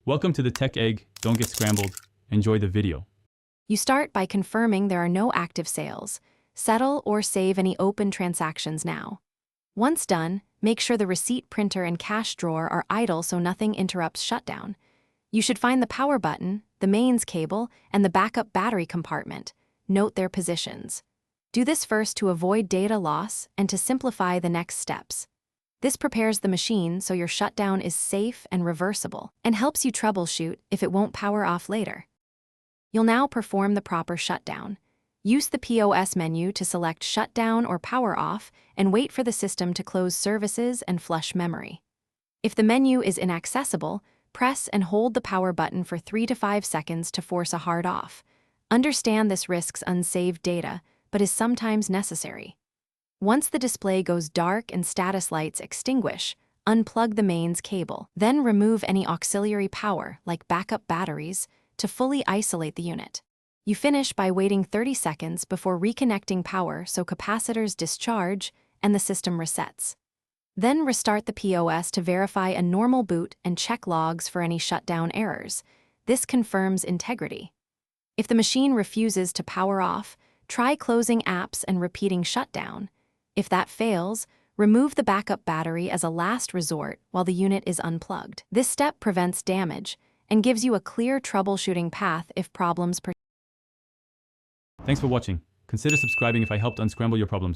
Welcome to the Tech Egg. Don't get scrambled. Enjoy the video. You start by confirming there are no active sales. Settle or save any open transactions now. Once done, make sure the receipt printer and cash drawer are idle so nothing interrupts shutdown. You should find the power button, the mains cable, and the backup battery compartment. Note their positions. Do this first to avoid data loss and to simplify the next steps. This prepares the machine so your shutdown is safe and reversible and helps you troubleshoot if it won't power off later. You'll now perform the proper shutdown. Use the POS menu to select shutdown or power off and wait for the system to close services and flush memory. If the menu is inaccessible, press and hold the power button for 3 to 5 seconds to force a hard off. Understand this risks unsaved data, but is sometimes necessary. Once the display goes dark and status lights extinguish, unplug the mains cable. Then remove any auxiliary power, like backup batteries, to fully isolate the unit. You finish by waiting 30 seconds before reconnecting power so capacitors discharge and the system resets. Then restart the POS to verify a normal boot and check logs for any shutdown errors. This confirms integrity. If the machine refuses to power off, try closing apps and repeating shutdown. If that fails, remove the backup battery as a last resort while the unit is unplugged. This step prevents damage and gives you a clear troubleshooting path if problems persist. Thanks for watching. Consider subscribing if I helped unscramble your problems.